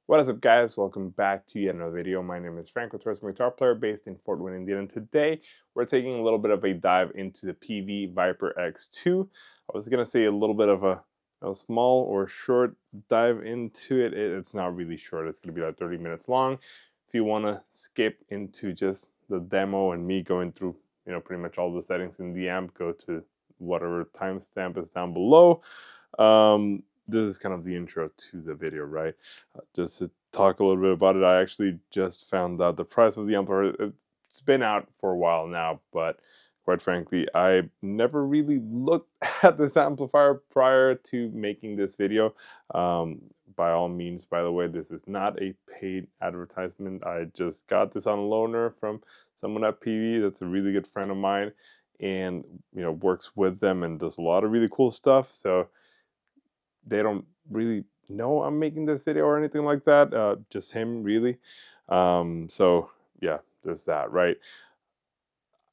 What is up, guys? Welcome back to yet another video. My name is Frank, a guitar player based in Fort Wayne, Indiana. And today we're taking a little bit of a dive into the Peavey Vypyr X2. I was gonna say a little bit of a small or short dive into it. It's not really short. It's gonna be like 30 minutes long. If you want to skip into just the demo and me going through, pretty much all the settings in the amp, go to whatever timestamp is down below. This is kind of the intro to the video, right? Just to talk a little bit about it, I actually just found out the price of the amplifier. It's been out for a while now, but quite frankly, I never really looked at this amplifier prior to making this video. By all means, by the way, this is not a paid advertisement. I just got this on loaner from someone at Peavey that's a really good friend of mine, and works with them and does a lot of really cool stuff. So they don't really know I'm making this video or anything like that. Just him, really. So yeah, there's that, right?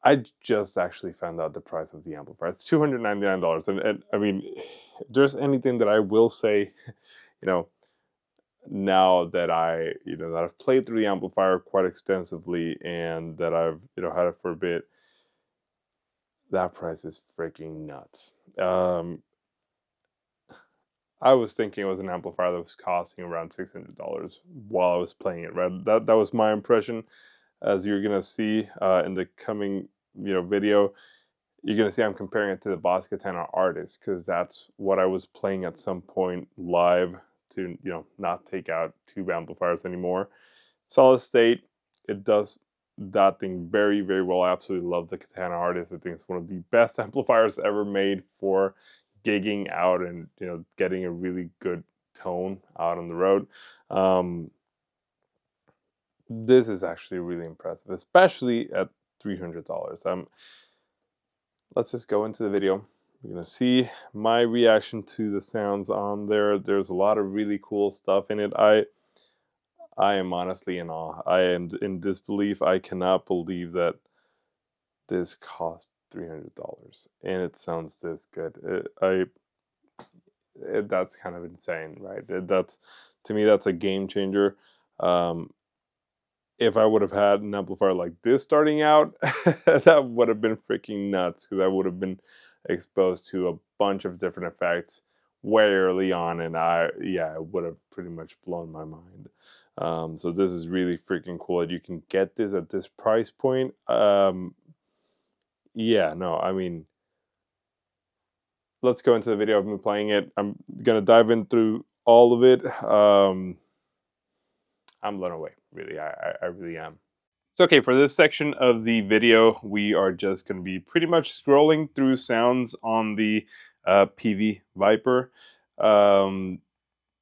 I just actually found out the price of the amplifier. It's $299, and I mean, if there's anything that I will say, now that I've played through the amplifier quite extensively and that I've had it for a bit, that price is freaking nuts. I was thinking it was an amplifier that was costing around $600 while I was playing it, right? That was my impression. As you're gonna see in the coming video, you're gonna see I'm comparing it to the Boss Katana Artist, because that's what I was playing at some point live to not take out tube amplifiers anymore. Solid state, it does that thing very, very well. I absolutely love the Katana Artist. I think it's one of the best amplifiers ever made for gigging out and getting a really good tone out on the road. This is actually really impressive, especially at $300. Let's just go into the video. You're gonna see my reaction to the sounds on there. There's a lot of really cool stuff in it. I am honestly in awe. I am in disbelief. I cannot believe that this cost $300 and it sounds this good. That's kind of insane, right? To me, that's a game changer. If I would have had an amplifier like this starting out, that would have been freaking nuts, because I would have been exposed to a bunch of different effects way early on, and it would have pretty much blown my mind. So this is really freaking cool that you can get this at this price point. I mean, let's go into the video of me playing it. I'm gonna dive in through all of it. I'm blown away, really. I really am. So okay, for this section of the video, we are just gonna be pretty much scrolling through sounds on the Peavey Vypyr.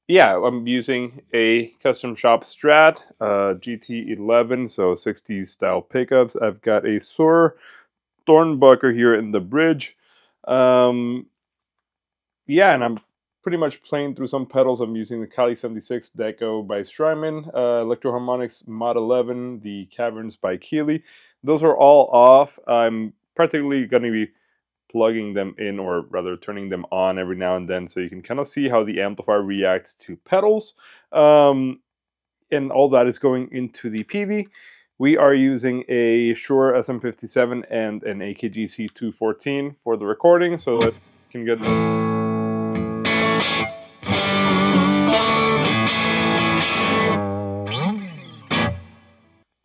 Yeah, I'm using a custom shop Strat GT11, so 60s style pickups. I've got a Soar Thornbucker here in the bridge. Yeah, and I'm pretty much playing through some pedals. I'm using the Kali 76 Deco by Strymon, Electro Harmonics Mod 11, the Caverns by Keeley. Those are all off. I'm practically going to be plugging them in, or rather turning them on every now and then, so you can kind of see how the amplifier reacts to pedals. And all that is going into the Peavey. We are using a Shure SM57 and an AKG C214 for the recording, so that you can get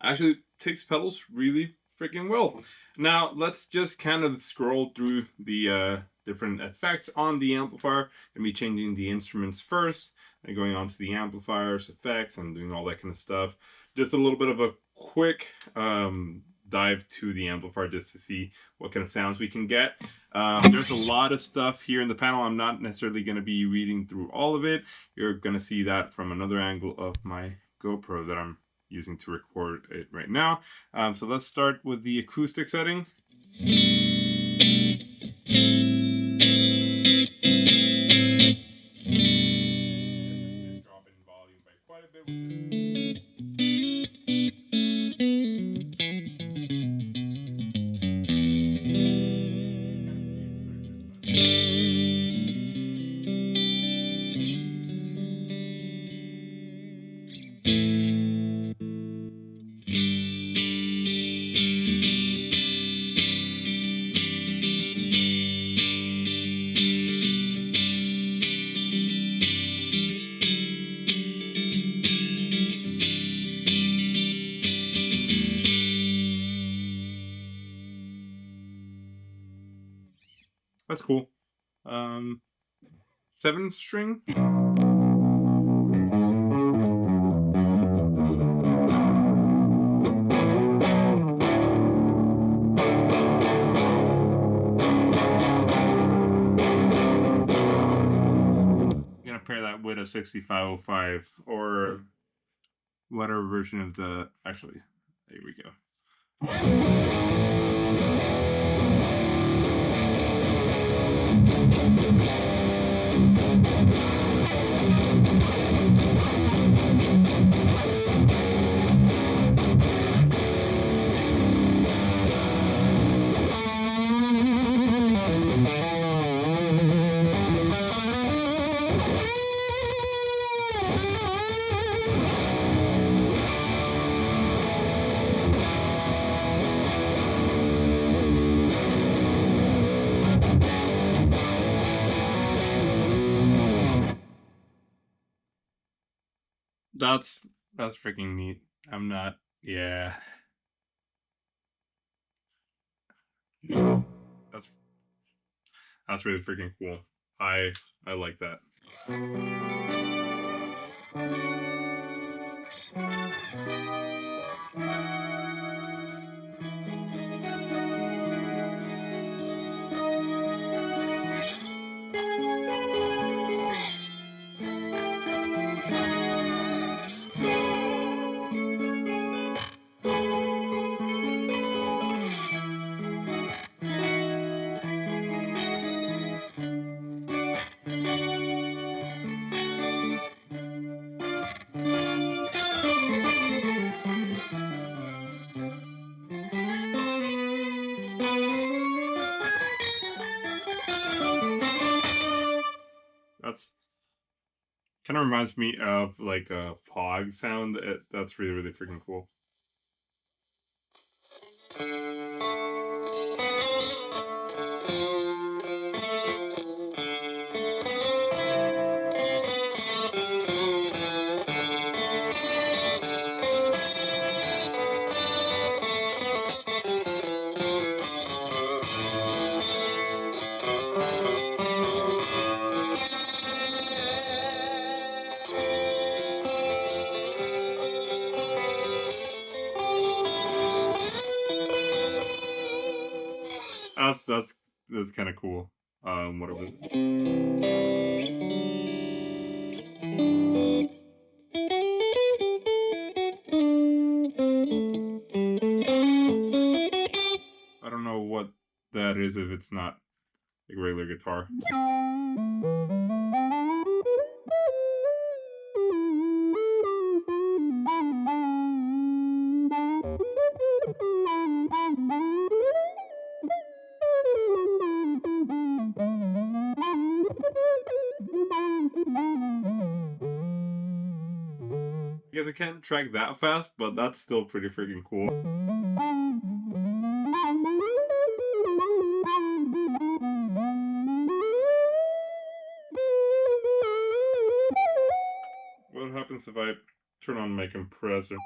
actually takes pedals really freaking well. Now let's just kind of scroll through the different effects on the amplifier. Gonna be changing the instruments first and going on to the amplifiers, effects, and doing all that kind of stuff. Just a little bit of a quick dive to the amplifier just to see what kind of sounds we can get. There's a lot of stuff here in the panel. I'm not necessarily going to be reading through all of it. You're going to see that from another angle of my GoPro that I'm using to record it right now. So let's start with the acoustic setting. Drop in volume by quite a bit with this. that's cool. 7-string. Pair that with a 6505 or whatever version of the, actually, there we go. That's freaking neat. I'm not, yeah. That's really freaking cool. I like that. That's kind of reminds me of like a Pog sound. That's really, really freaking cool. That's kind of cool. Whatever. I don't know what that is if it's not like regular guitar. I guess I can't track that fast, but that's still pretty freaking cool. What happens if I turn on my compressor?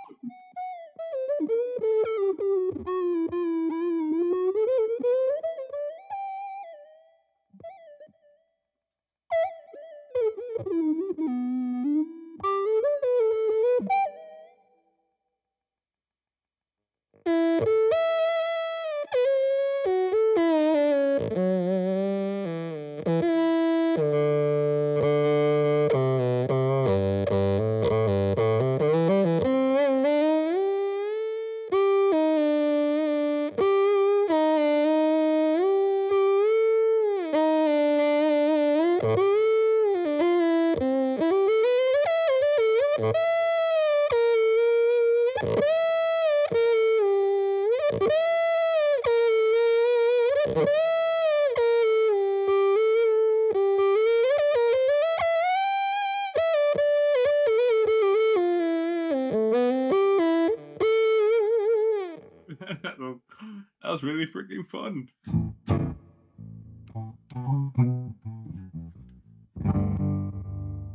That was really freaking fun.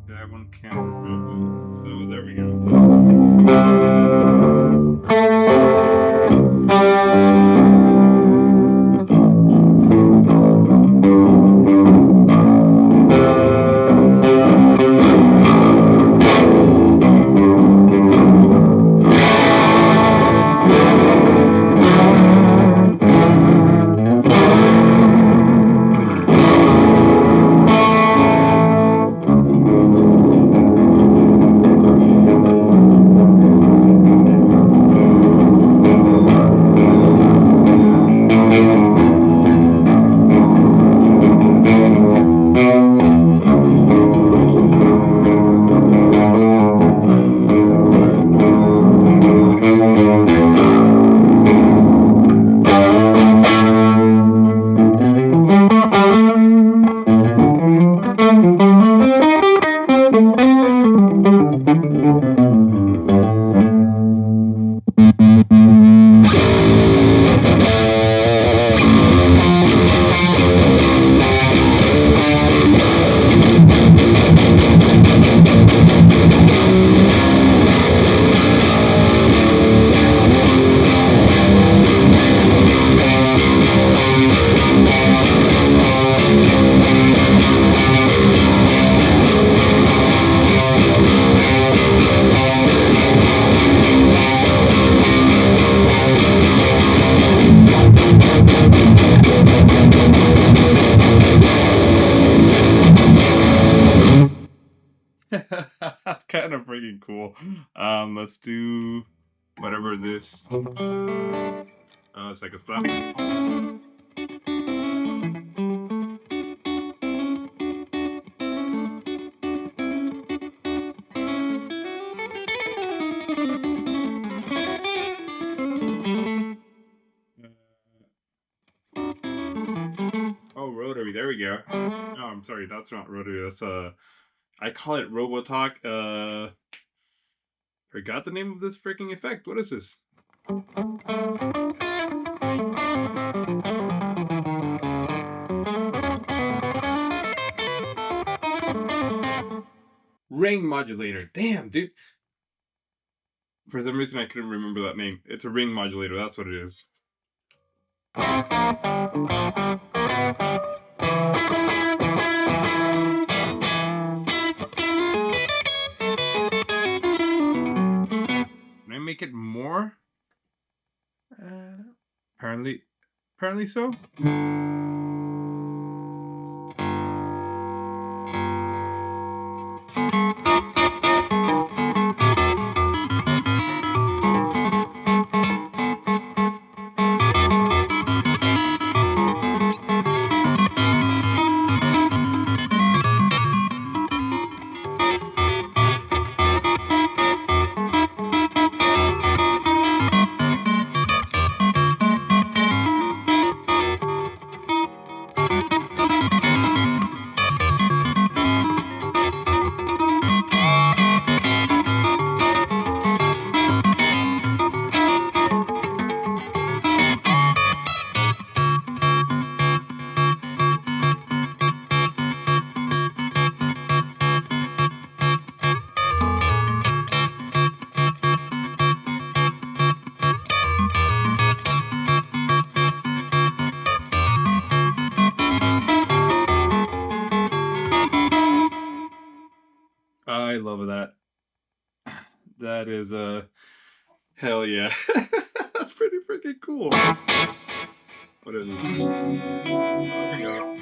That one can't. Oh, there we go. Let's do whatever this. It's like a slap. Oh, rotary. There we go. Oh, I'm sorry. That's not rotary. That's I call it Robotalk. Forgot the name of this freaking effect. What is this? Ring modulator. Damn, dude. For some reason, I couldn't remember that name. It's a ring modulator. That's what it is. Can I make it more? Apparently so. I love that. That is hell yeah. That's pretty freaking cool. What is it? There we go.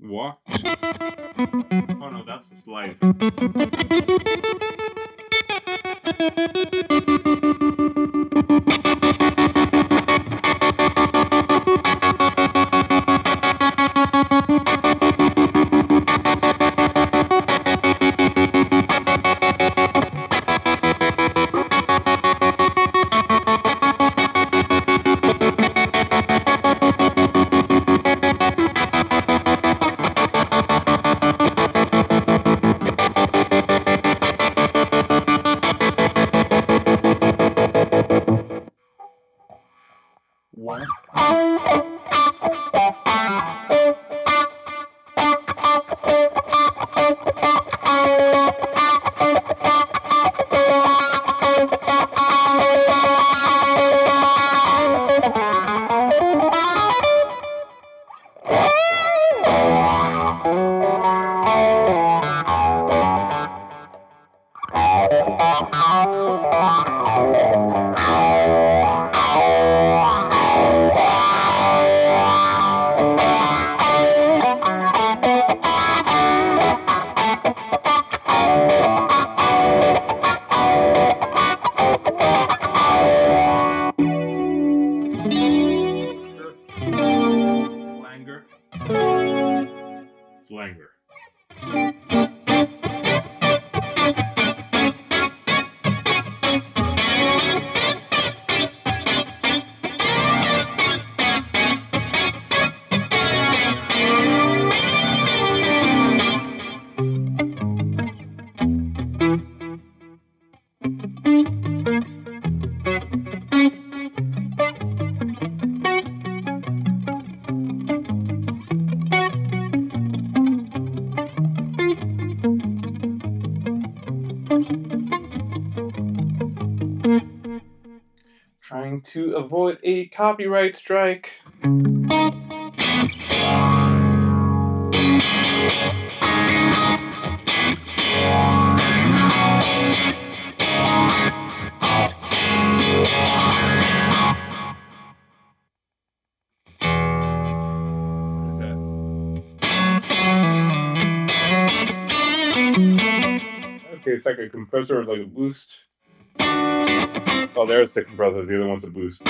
What? Oh no, that's the slide. What? Flanger. Trying to avoid a copyright strike. Okay, it's like a compressor with like a boost. Oh, there's the compressor. The other one's a boost.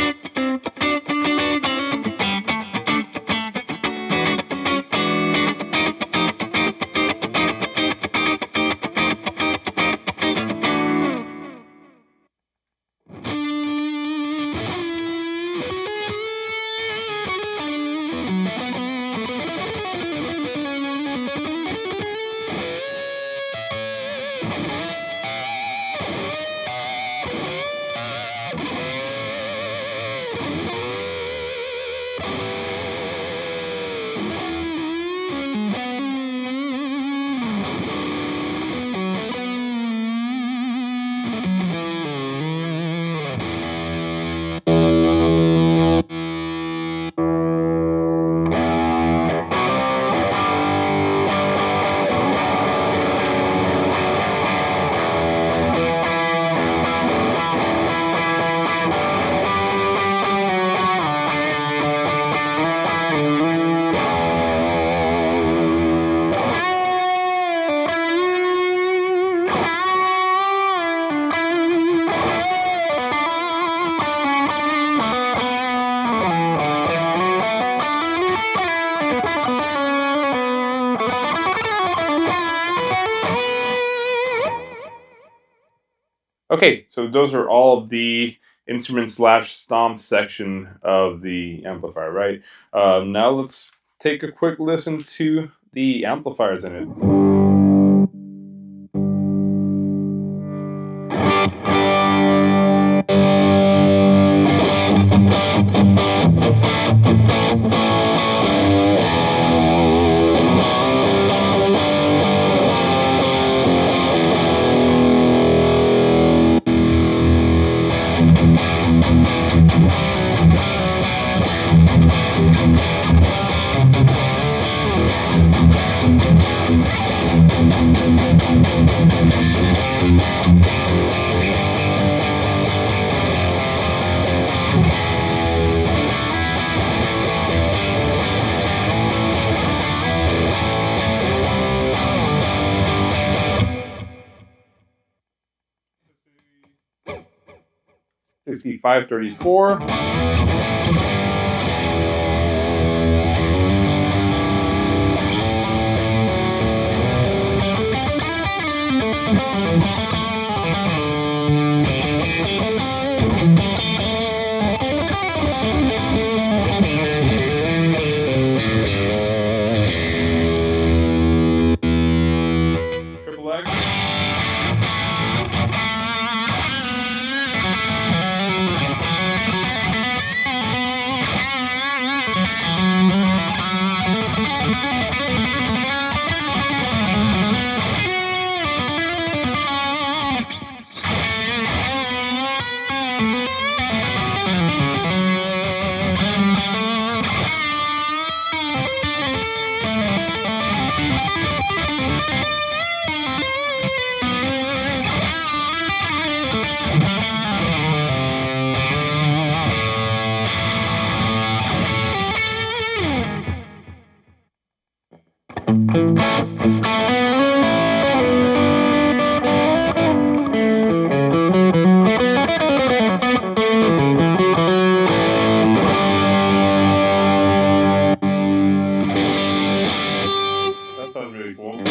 Okay, so those are all of the instrument slash stomp section of the amplifier, right? Now let's take a quick listen to the amplifiers in it. $65.34. Triple X. That sounds really cool.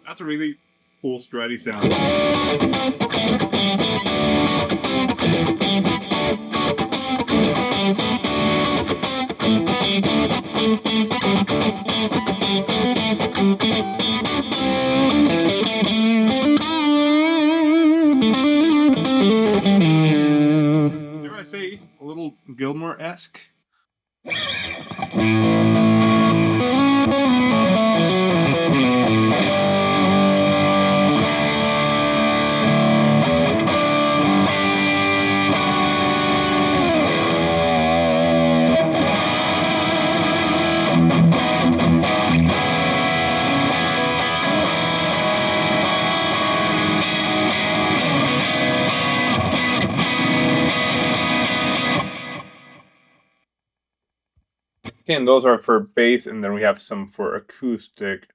That's a really cool stratty sound. Dare I say, a little Gilmore-esque? Okay, and those are for bass, and then we have some for acoustic.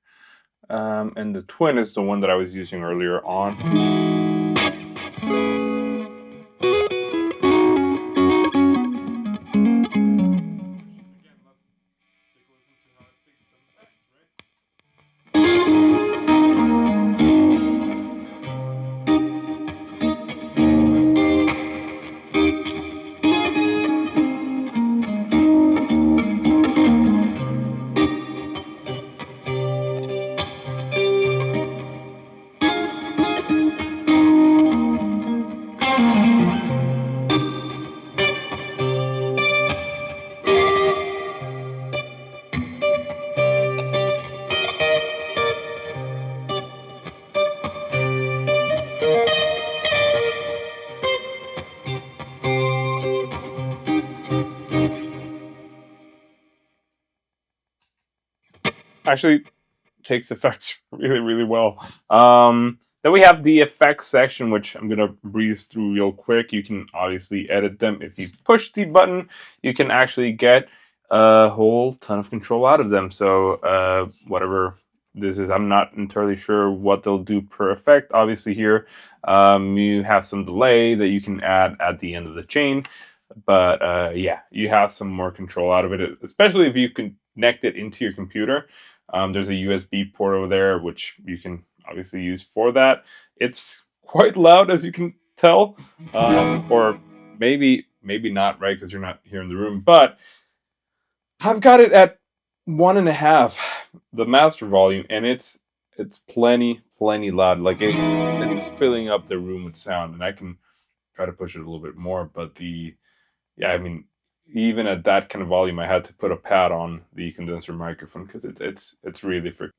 And the twin is the one that I was using earlier on. Actually takes effects really, really well. Then we have the effects section, which I'm gonna breeze through real quick. You can obviously edit them. If you push the button, you can actually get a whole ton of control out of them. So whatever this is, I'm not entirely sure what they'll do per effect. Obviously here, you have some delay that you can add at the end of the chain. But yeah, you have some more control out of it, especially if you connect it into your computer. There's a USB port over there, which you can obviously use for that. It's quite loud, as you can tell, or maybe not, right? Because you're not here in the room. But I've got it at 1.5, the master volume, and it's plenty loud. Like it's filling up the room with sound, and I can try to push it a little bit more. But yeah, I mean, even at that kind of volume, I had to put a pad on the condenser microphone because it's really freaking,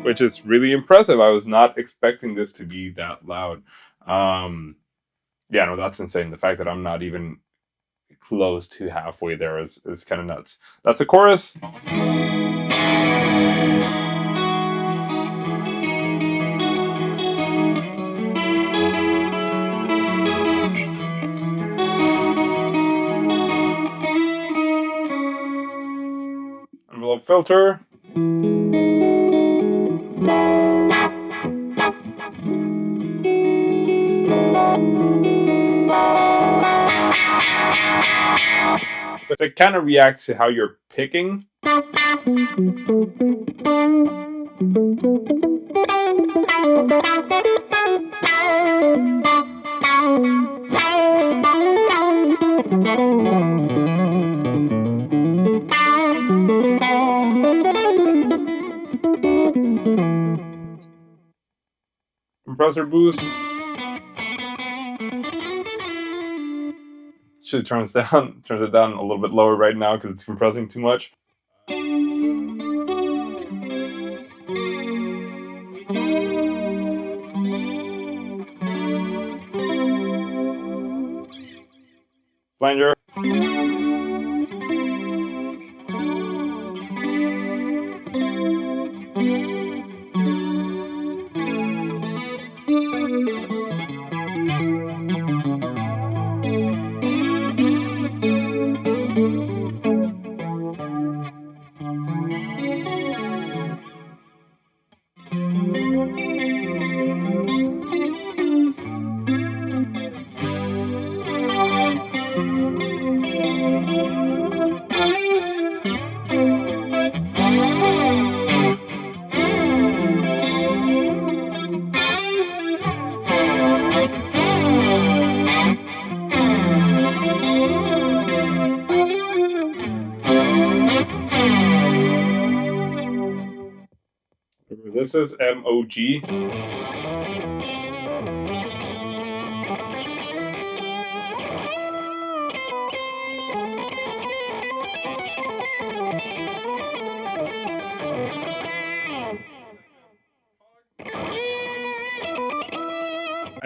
which is really impressive. I was not expecting this to be that loud. Yeah, no, that's insane. The fact that I'm not even close to halfway there is kind of nuts. That's the chorus. Envelope filter. But it kind of reacts to how you're picking. Compressor boost. Should turns it down a little bit lower right now because it's compressing too much. Flanger. This is MOG.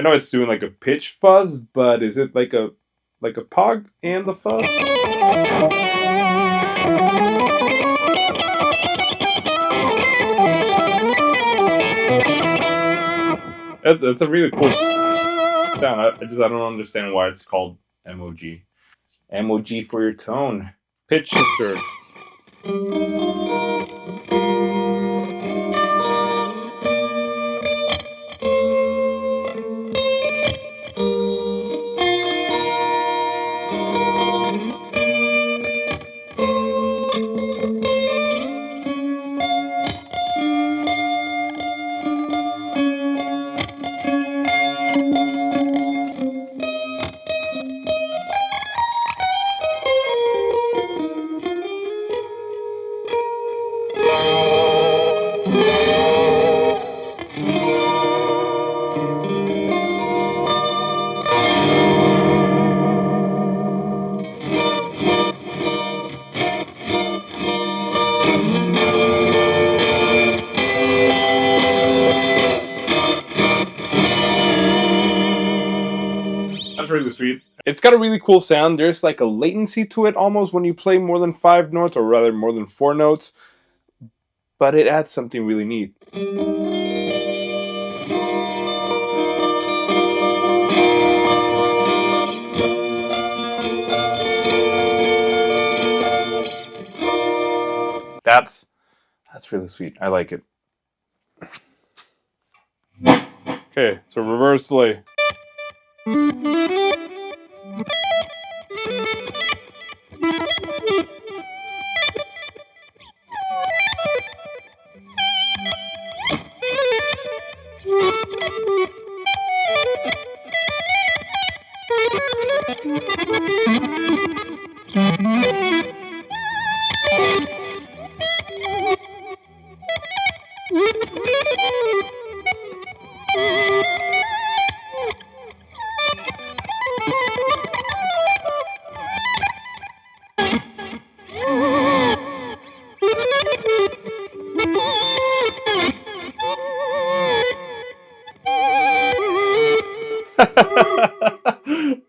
I know it's doing like a pitch fuzz, but is it like a pog and the fuzz? That's a really cool sound. I don't understand why it's called MOG. MOG for your tone. Pitch shifter. That's really sweet. It's got a really cool sound. There's like a latency to it almost when you play more than 5 notes, or rather more than 4 notes, but it adds something really neat. That's really sweet. I like it. Okay, so reverse delay.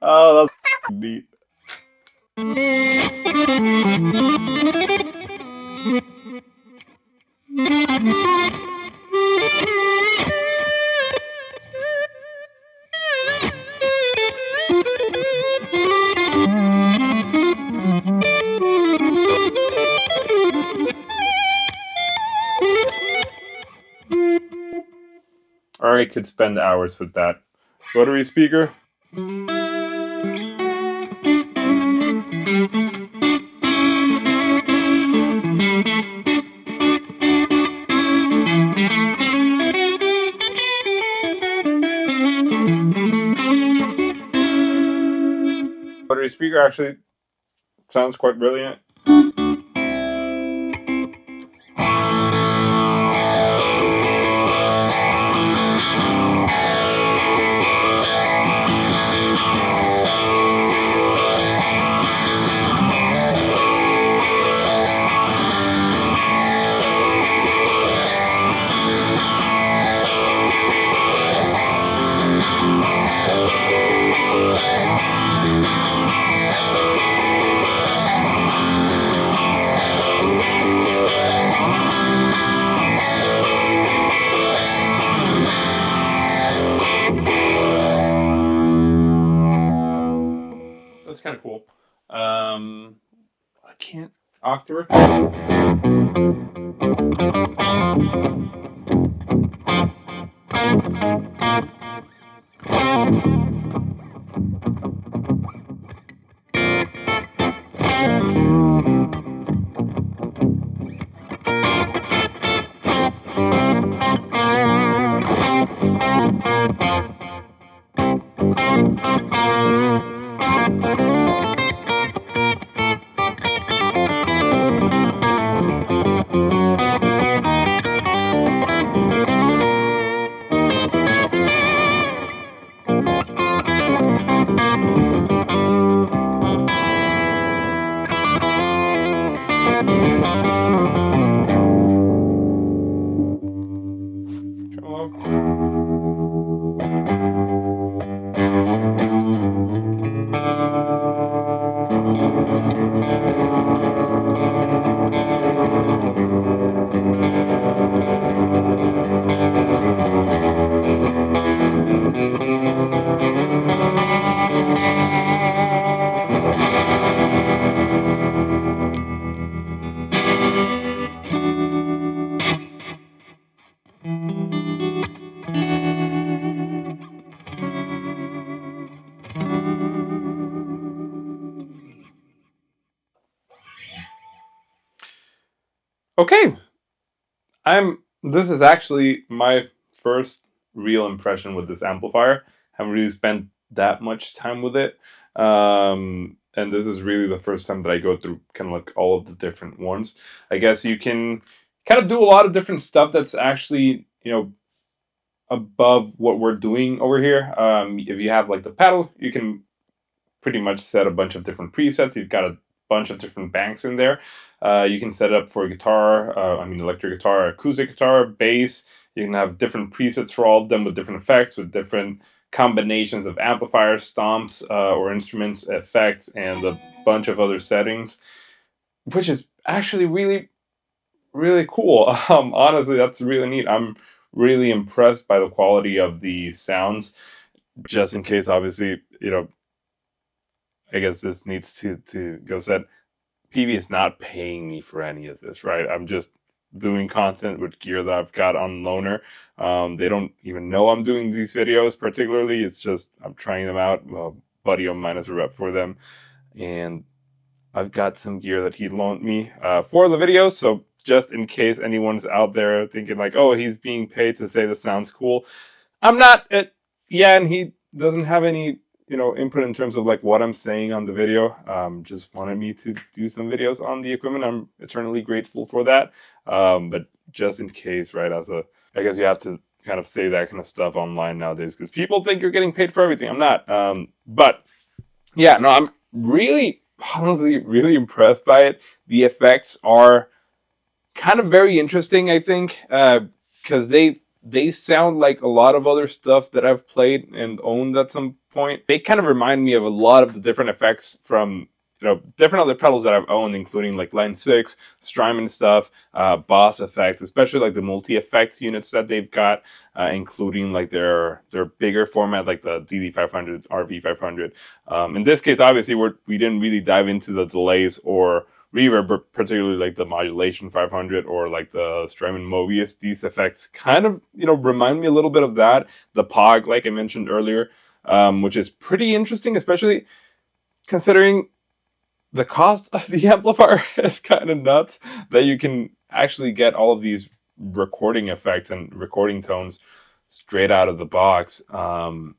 Oh, that's neat. Or I could spend hours with that. Rotary speaker. Rotary speaker actually sounds quite brilliant. That's kind of cool. I can't octave. Okay, this is actually my first real impression with this amplifier. Haven't really spent that much time with it. And this is really the first time that I go through kind of like all of the different ones. I guess you can kind of do a lot of different stuff that's actually, above what we're doing over here. If you have like the pedal, you can pretty much set a bunch of different presets. You've got a bunch of different banks in there. You can set it up for guitar, electric guitar, acoustic guitar, bass. You can have different presets for all of them with different effects, with different combinations of amplifiers, stomps, or instruments, effects, and a bunch of other settings, which is actually really, really cool. Honestly, that's really neat. I'm really impressed by the quality of the sounds. Just in case, obviously, I guess this needs to go said. Peavey is not paying me for any of this, right? I'm just doing content with gear that I've got on loaner. They don't even know I'm doing these videos particularly. It's just I'm trying them out. A buddy of mine is a rep for them, and I've got some gear that he loaned me for the videos. So just in case anyone's out there thinking like, oh, he's being paid to say this sounds cool, I'm not. Yeah, and he doesn't have any, input in terms of like what I'm saying on the video. Just wanted me to do some videos on the equipment. I'm eternally grateful for that. But just in case, right? I guess you have to kind of say that kind of stuff online nowadays because people think you're getting paid for everything. I'm not. But yeah, no, I'm really, honestly, really impressed by it. The effects are kind of very interesting, I think, because they sound like a lot of other stuff that I've played and owned at some point. They kind of remind me of a lot of the different effects from different other pedals that I've owned, including like Line 6, Strymon stuff, Boss effects, especially like the multi-effects units that they've got, including like their bigger format, like the DD500, RV500. In this case, obviously, we didn't really dive into the delays or reverb, but particularly like the modulation 500 or like the Strymon Mobius. These effects kind of remind me a little bit of that. The POG, like I mentioned earlier, which is pretty interesting, especially considering the cost of the amplifier is kind of nuts that you can actually get all of these recording effects and recording tones straight out of the box. I'm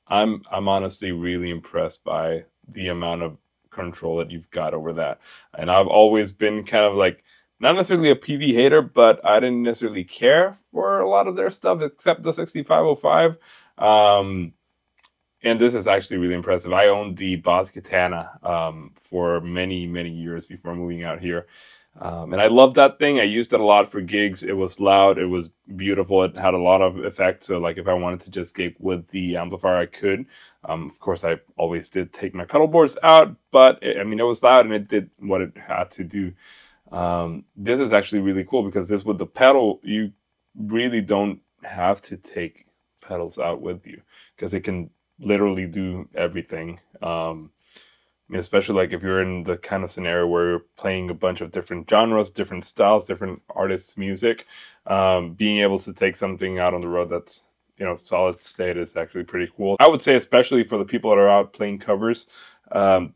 honestly really impressed by the amount of control that you've got over that. And I've always been kind of like not necessarily a Peavey hater, but I didn't necessarily care for a lot of their stuff except the 6505. And this is actually really impressive. I owned the Boss Katana for many, many years before moving out here. And I loved that thing. I used it a lot for gigs. It was loud. It was beautiful. It had a lot of effects. So like if I wanted to just gig with the amplifier, I could. Of course, I always did take my pedal boards out, but it was loud and it did what it had to do. This is actually really cool because this with the pedal, you really don't have to take pedals out with you because it can literally do everything. Especially like if you're in the kind of scenario where you're playing a bunch of different genres, different styles, different artists' music, being able to take something out on the road that's solid state is actually pretty cool. I would say especially for the people that are out playing covers,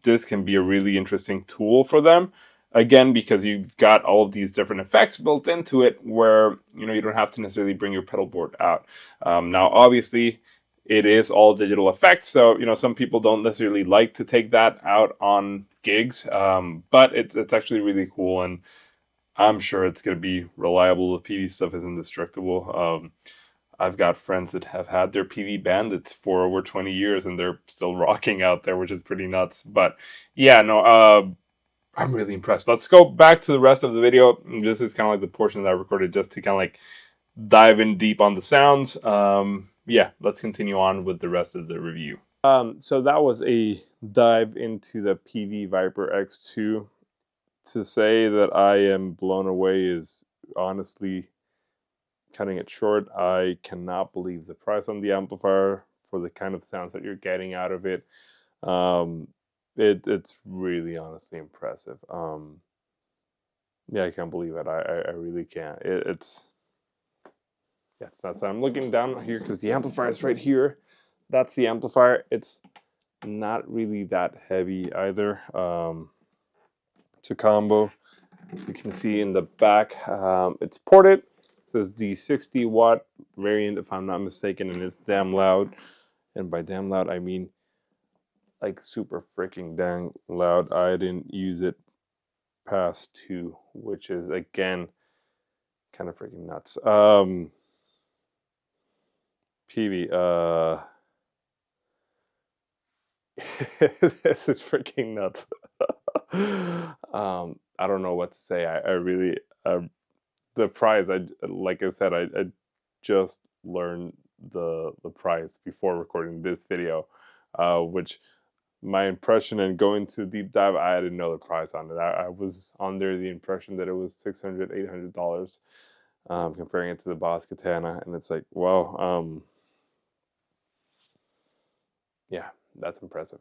this can be a really interesting tool for them. Again, because you've got all of these different effects built into it where you don't have to necessarily bring your pedal board out. Now, obviously, it is all digital effects, so some people don't necessarily like to take that out on gigs, but it's actually really cool, and I'm sure it's going to be reliable. The Peavey stuff is indestructible. I've got friends that have had their Peavey Bandits for over 20 years, and they're still rocking out there, which is pretty nuts. But yeah, no, I'm really impressed. Let's go back to the rest of the video. This is kind of like the portion that I recorded just to kind of like dive in deep on the sounds. Yeah, let's continue on with the rest of the review. So that was a dive into the Peavey Vypyr X2. To say that I am blown away is honestly cutting it short. I cannot believe the price on the amplifier for the kind of sounds that you're getting out of it. It's really honestly impressive. Yeah, I can't believe it. I really can't. It's nuts. I'm looking down here because the amplifier is right here. That's the amplifier. It's not really that heavy either. It's a combo. So you can see in the back, it's ported. It says the 60-watt variant, if I'm not mistaken, and it's damn loud. And by damn loud, I mean like super freaking dang loud. I didn't use it past 2, which is again kind of freaking nuts. Peavey, this is freaking nuts. I don't know what to say. I really, the price, like I said, I just learned the price before recording this video, which my impression and going to deep dive, I didn't know the price on it. I was under the impression that it was $600, $800, comparing it to the Boss Katana, and it's like, wow, yeah, that's impressive.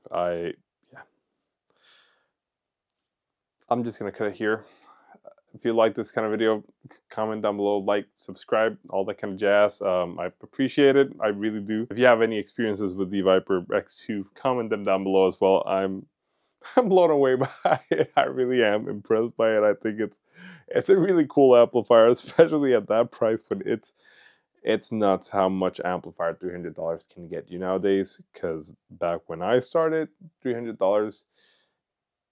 I'm just gonna cut it here. If you like this kind of video, comment down below, like, subscribe, all that kind of jazz. I appreciate it. I really do. If you have any experiences with the Vypyr X2, comment them down below as well. I'm blown away by it. I really am impressed by it. I think it's a really cool amplifier, especially at that price. But it's nuts how much amplifier $300 can get you nowadays. Because back when I started, $300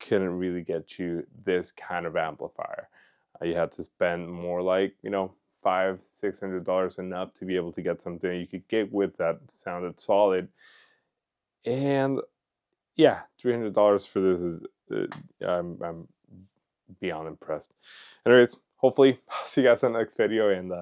couldn't really get you this kind of amplifier. You had to spend more like, you know, $500-$600 and up to be able to get something you could get with that sounded solid. And yeah, $300 for this is I'm beyond impressed. Anyways, hopefully I'll see you guys in the next video, and